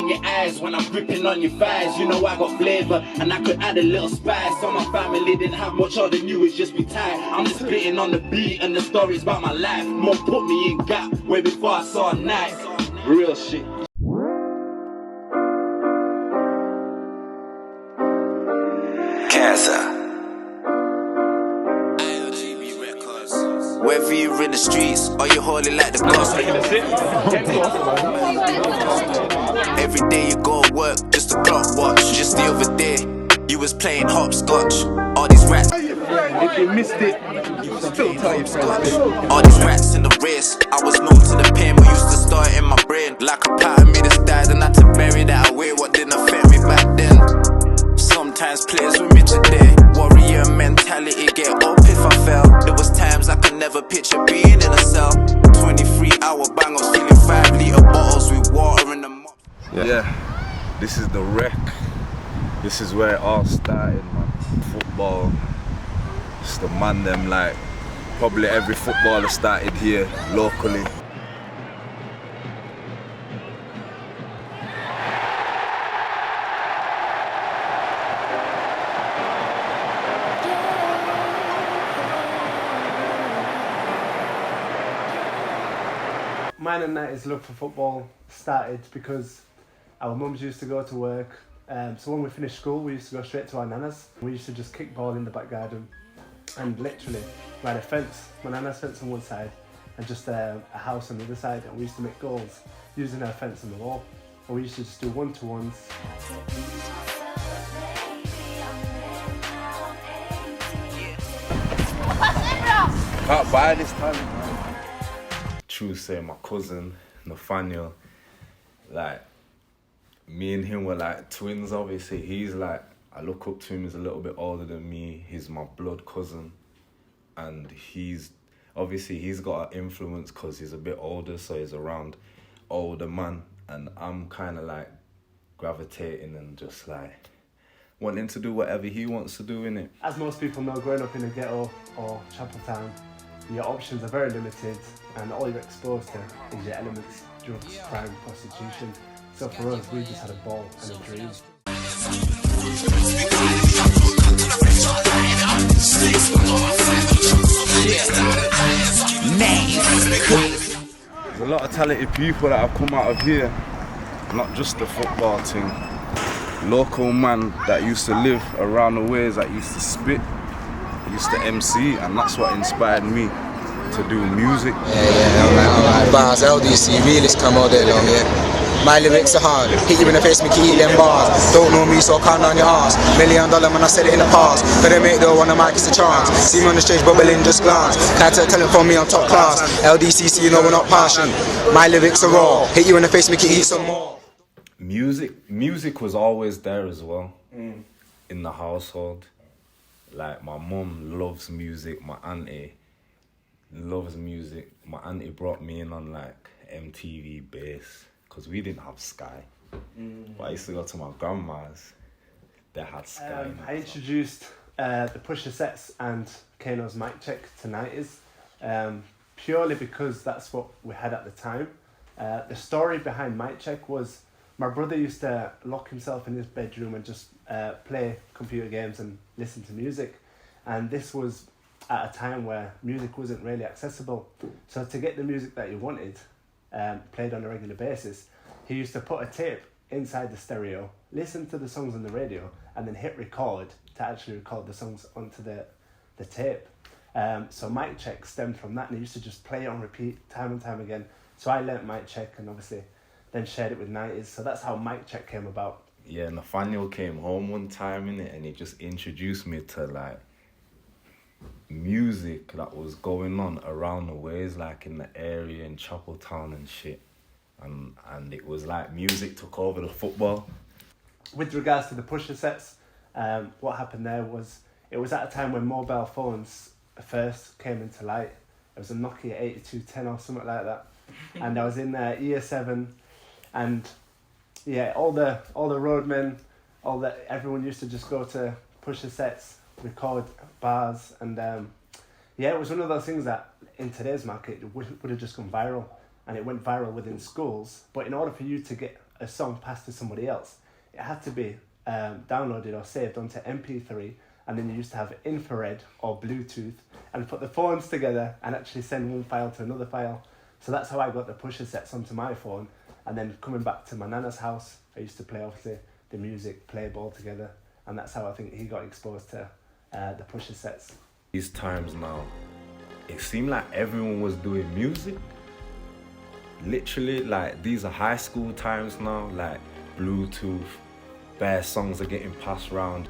Your eyes when I'm gripping on your thighs, you know I got flavour and I could add a little spice. So my family didn't have much, all they knew is just be tight. I'm just spitting on the beat and the stories about my life. More put me in gap way before I saw night. Real shit. IOGB records. Whether you're in the streets or you're holding like the gospel. Every day you go to work just to clock watch. Just the other day you was playing hopscotch. All these rats. If you missed it, still tell your friends. All these rats in the race. I was known to the pain, but used to store it in my brain. Like a part of me that's died and I had to bury that away. What didn't affect me back then? Sometimes players with me today. Warrior mentality, get up if I fell. There was times I could never picture being in a cell. 23-hour bangers, feeling 5-litre bottles with water in the mop. Yeah, this is the wreck. This is where it all started, man. Football. It's the man them, like, probably every footballer started here locally. Mine and Natty's love for football started because our mums used to go to work. So when we finished school, we used to go straight to our nana's. We used to just kick ball in the back garden, and literally we had a fence, my nana's fence on one side, and just a house on the other side, and we used to make goals using our fence on the wall. And we used to just do one-to-ones. Can't buy this talent, man. True say, my cousin Nathaniel, like, me and him were like twins. Obviously he's like, I look up to him, he's a little bit older than me, he's my blood cousin, and he's got an influence because he's a bit older, so he's around older man, and I'm kind of like gravitating and just like wanting to do whatever he wants to do, innit? As most people know, growing up in a ghetto or Chapeltown, your options are very limited, and all you're exposed to is your elements: drugs, crime, prostitution. So for us, we just had a ball and a dream. There's a lot of talented people that have come out of here, not just the football team. Local man that used to live around the ways, that used to spit, used to MC, and that's what inspired me to do music. Alright. Bars, LDC, realists come all day long, yeah. My lyrics are hard, hit you in the face, make you eat them bars. Don't know me, so count on your ass. $1 million man, I said it in the past. But they make though, on the mic, it's a chance. See me on the stage, bubbling, just glance. Can't tell it from me, I'm top class. LDCC, you know we're not passion. My lyrics are raw, hit you in the face, make you eat some more. Music was always there as well, in the household. Like, my mum loves music, my auntie loves music. My auntie brought me in on like MTV bass, because we didn't have Sky. But I used to go to my grandma's, they had Sky. I introduced the Pusher Sets and Kano's Mic Check to 90s, purely because that's what we had at the time. The story behind Mic Check was my brother used to lock himself in his bedroom and just play computer games and listen to music. And this was at a time where music wasn't really accessible. So to get the music that you wanted, played on a regular basis, he used to put a tape inside the stereo, listen to the songs on the radio, and then hit record to actually record the songs onto the tape. So Mic Check stemmed from that, and he used to just play it on repeat time and time again. So I learnt Mic Check and obviously then shared it with 90s. So that's how Mic Check came about. Yeah, Nathaniel came home one time, innit, and he just introduced me to like music that was going on around the ways, like in the area in Chapeltown and shit. And it was like music took over the football. With regards to the Pusher Sets, what happened there was, it was at a time when mobile phones first came into light. It was a Nokia 8210 or something like that. And I was in year 7, and yeah, all the roadmen, everyone used to just go to Pusher Sets, record bars, and yeah, it was one of those things that in today's market would have just gone viral, and it went viral within schools. But in order for you to get a song passed to somebody else, it had to be downloaded or saved onto MP3, and then you used to have infrared or Bluetooth and put the phones together and actually send one file to another file. So that's how I got the pusher sets onto my phone. And then coming back to my nana's house, I used to play obviously the music, play ball together, and that's how I think he got exposed to the pusher sets. These times now, it seemed like everyone was doing music. Literally, like, these are high school times now, like Bluetooth, bare songs are getting passed around.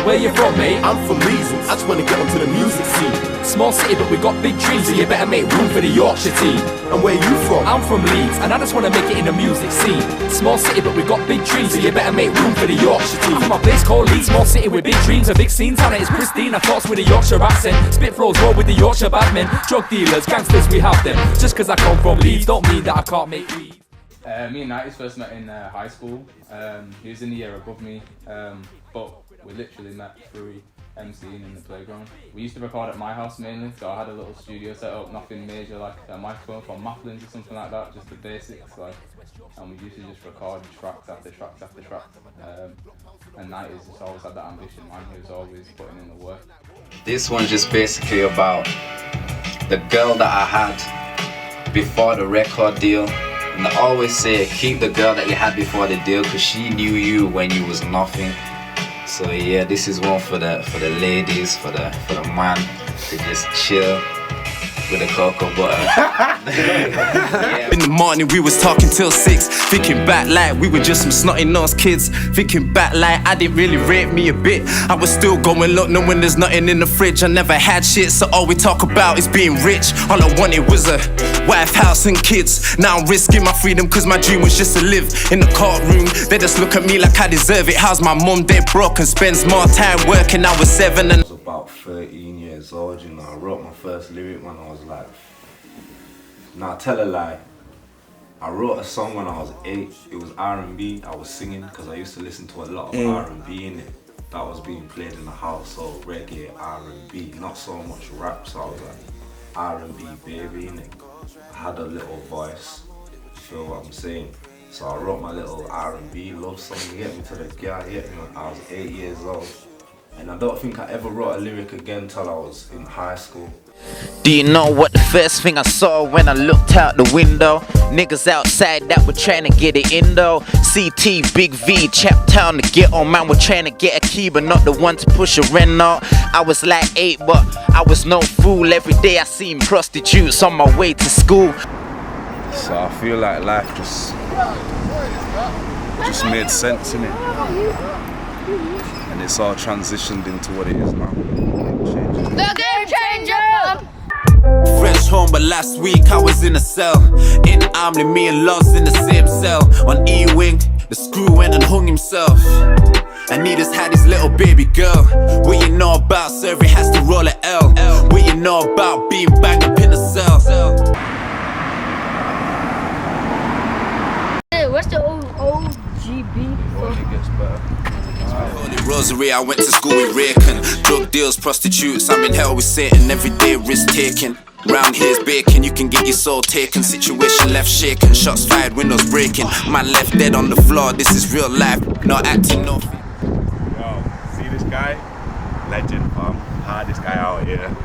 Where you from, mate? I'm from Leeds. I just wanna get onto the music scene. Small city, but we got big dreams, so you better make room for the Yorkshire team. And where you from? I'm from Leeds, and I just wanna make it in the music scene. Small city, but we got big dreams, so you better make room for the Yorkshire team. I'm from a place called Leeds, small city with big dreams, a big scene. Talent is pristine, I thoughts with a Yorkshire accent. Spit flows roll with the Yorkshire bad men. Drug dealers, gangsters, we have them. Just cause I come from Leeds, don't mean that I can't make weed. Me and Nighties first met in high school. He was in the year above me, but we literally met through MCing in the playground. We used to record at my house mainly, so I had a little studio set up, nothing major like a microphone for Maplins or something like that, just the basics. Like, and we used to just record tracks after tracks after tracks. And Nighties just always had that ambition, man. He was always putting in the work. This one's just basically about the girl that I had before the record deal. And I always say, keep the girl that you had before the deal, because she knew you when you was nothing. So yeah, this is one for the ladies, for the man to just chill with the cocoa butter. Yeah. In the morning we was talking till 6, thinking back like we were just some snotty-nosed kids. Thinking back like I didn't really rate me a bit. I was still going look, knowing there's nothing in the fridge. I never had shit, so all we talk about is being rich. All I wanted was a wife, house and kids. Now I'm risking my freedom cause my dream was just to live in the courtroom. They just look at me like I deserve it. How's my mum dead broke and spends more time working? I was 7 and I was about 13 years old, you know. I wrote my first lyric when I was like, nah, tell a lie. I wrote a song when I was 8. It was R&B. I was singing because I used to listen to a lot of R&B in it that was being played in the house, so reggae, R&B, not so much rap. So I was like, R&B baby in it. I had a little voice, you feel what I'm saying? So I wrote my little R&B love song, you get me, to the guy, you get me? I was 8 years old. And I don't think I ever wrote a lyric again till I was in high school. do you know what the first thing I saw when I looked out the window? Niggas outside that were trying to get it in though. CT, Big V, Chapeltown to get on. Man, we're trying to get a key but not the one to push a rent out. I was like 8 but I was no fool. Every day I seen prostitutes on my way to school. So I feel like life just made sense in it. And it's all transitioned into what it is now. The game changer! Fresh home, but last week I was in a cell. In Armley, me and Lost in the same cell. On E-Wing, the screw went and hung himself. Anita's had his little baby girl. What you know about serving has to roll a L. What you know about being banged up in a cell. What's the IOGB? Only gets better. Holy Rosary, I went to school with Raken. Drug deals, prostitutes, I'm in hell with Satan. Every day risk taking. Round here's bacon, you can get your soul taken. Situation left shaken, shots fired, windows breaking. Man left dead on the floor, this is real life. Not acting, no. Yo, see this guy? Legend, fam. Hardest guy out here.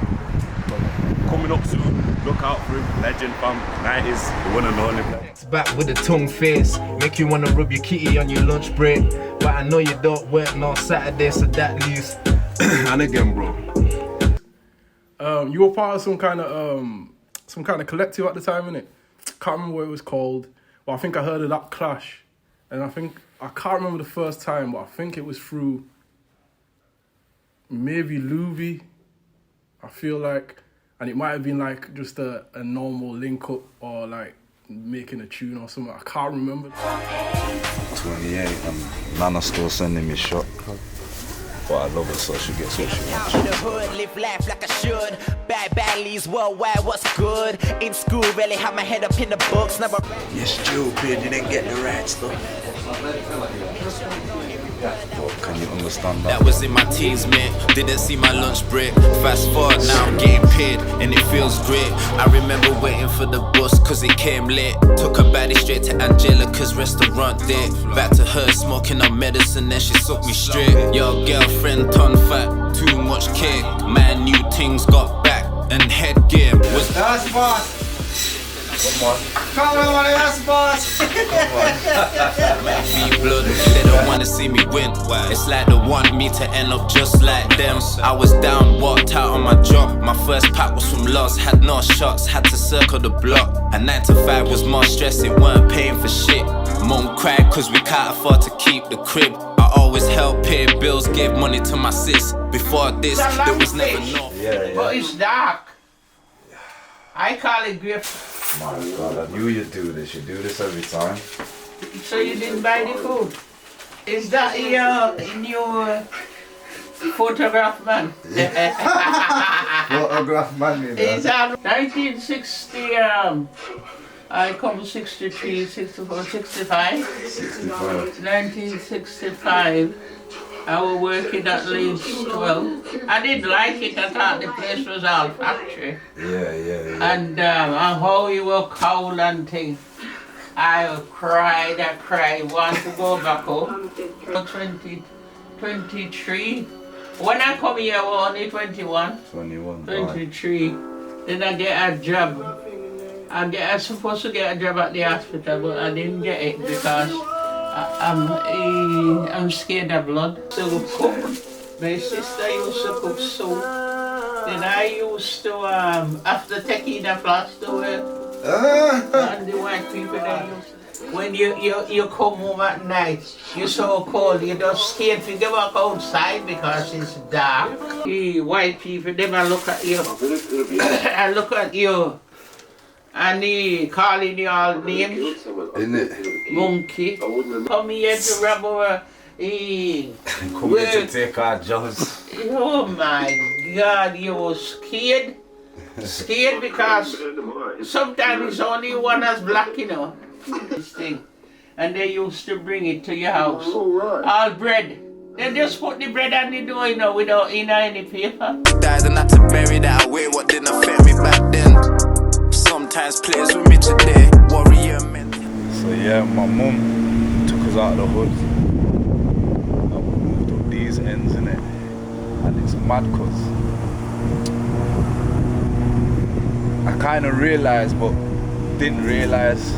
Coming up soon, look out for him. Legend, fam. 90s, the one and only. Back with a tongue face, make you wanna rub your kitty on your lunch break. But I know you don't work no Saturday, so that leaves. And again, bro. You were part of some kind of collective at the time, innit? Can't remember what it was called. Well, I think I heard of that clash, and I can't remember the first time, but I think it was through maybe Louis, I feel like, and it might have been like just a normal link up or like making a tune or something. I can't remember. 28 and Nana still sending me shot. But I love her, so she gets what she wants. The hood, live life like I should. Bad badlies worldwide, what's good? In school, really had my head up in the books. Never. You're stupid, you didn't get the right stuff. Can you understand that? That was in my teens, man. Didn't see my lunch break. Fast forward, now I'm getting paid, and it feels great. I remember waiting for the bus, cause it came late. Took her baddie straight to Angelica's restaurant date. Back to her, smoking on medicine, then she sucked me straight. Your girlfriend turned fat, too much cake. Man, new things got back, and head game was. That's boss. Come on. Come on, that's boss. Me blood, they don't wanna see me win. It's like they want me to end up just like them. I was down, walked out on my job. My first pack was from loss, had no shots, had to circle the block. A 9 to 5 was more stress, it weren't paying for shit. Mum cried cause we can't afford to keep the crib. I always helped pay bills, gave money to my sis. Before this, there was never no. But it's dark. I call it grape. My God, I knew you'd do this. You do this every time. So you didn't buy the food? Is that your new photograph man? Photograph man, you know. It's 1960, I come 63, 64, 65. 1965. I was working at Leeds 12. I didn't like it. I thought the place was all factory. Yeah. And how you were cold and things. I cried, want to go back home. 23. When I come here, I was only 21. 23. Then I get a job. I was supposed to get a job at the hospital, but I didn't get it because I'm scared of blood. So cook. My sister used to cook soup. Then I used to, after taking the flask to work, and the white people they used to, when you come home at night, you're so cold, you're just scared to go back outside because it's dark. The white people, they might look at you, and look at you. And he calling you all names. Isn't it? Monkey. Come here to rob our Come here to take our jobs. Oh my God, you were scared. Scared because sometimes it's only one that's black, you know. This thing. And they used to bring it to your house. All bread. They just put the bread on the door, you know, without any paper. Died and had to bury that away, what didn't affect me back then. Sometimes players with me today, warrior men. So yeah, my mum took us out of the hood. I moved up these ends in it, and it's mad cause I kind of realised, but didn't realise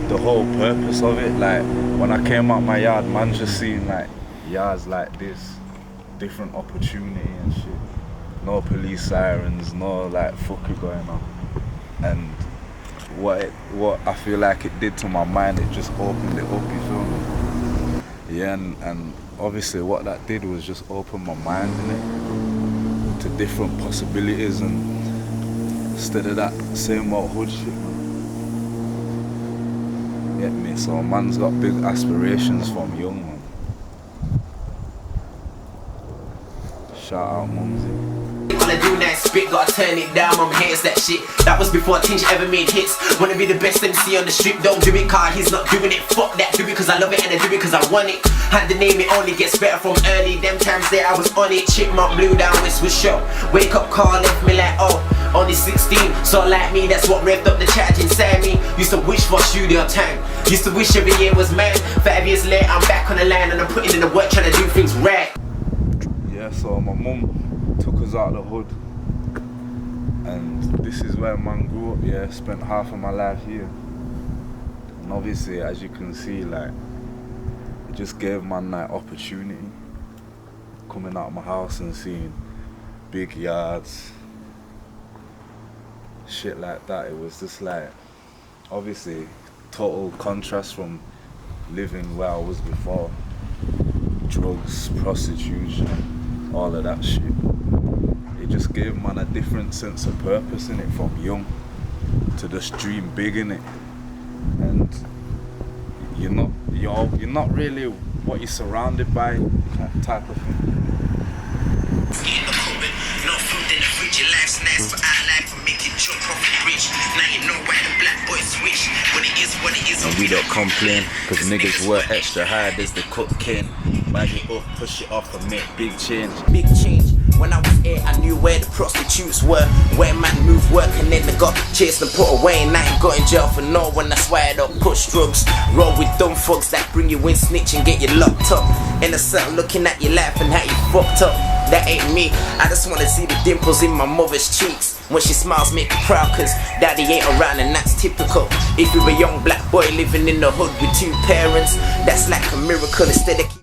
the whole purpose of it. Like when I came out my yard, man just seen like yards like this, different opportunity and shit. No police sirens, no like fuckery going on. And what I feel like it did to my mind, it just opened it up, you feel me? Yeah, and obviously what that did was just open my mind in it to different possibilities, and instead of that same old hood shit, man. Get me? So man's got big aspirations from young, man. Shout out Mumsy. Wanna do that spit, gotta turn it down, mum hates that shit. That was before Tinge ever made hits. Wanna be the best MC on the strip, don't do it car, he's not doing it. Fuck that, do it cause I love it and I do it cause I want it. Had the name, it only gets better from early. Them times there I was on it, chipmunk blew down, this was show. Wake up call left me like, oh, only 16. So like me, that's what revved up the charge inside me. Used to wish for studio time, used to wish every year was mine. 5 years later, I'm back on the line and I'm putting in the work trying to do things right. Yeah, so my mum took us out of the hood, and this is where man grew up. Yeah, spent half of my life here, and obviously as you can see, like it just gave man that opportunity coming out of my house and seeing big yards, shit like that. It was just like obviously total contrast from living where I was before. Drugs, prostitution, all of that shit. It just gave man a different sense of purpose in it, from young to just dream big in it. And you're not really what you're surrounded by, that type of thing. In the cupboard, no food in the fridge, your life's nice, but our life will make you jump off the bridge. Now you know why the black boys switch. When it is what it is, and we don't complain, cause niggas work extra hard as the cooking. Bag it up, push it off and make big change. Big change. When I was 8, I knew where the prostitutes were. Where man moved work and then they got chased and put away. And I ain't got in jail for no one. That's why I don't push drugs. Roll with dumb thugs that bring you in, snitch and get you locked up. In a cell looking at your life and how you fucked up. That ain't me. I just wanna see the dimples in my mother's cheeks. When she smiles, make her proud, cause daddy ain't around and that's typical. If you're a young black boy living in the hood with 2 parents, that's like a miracle. Instead of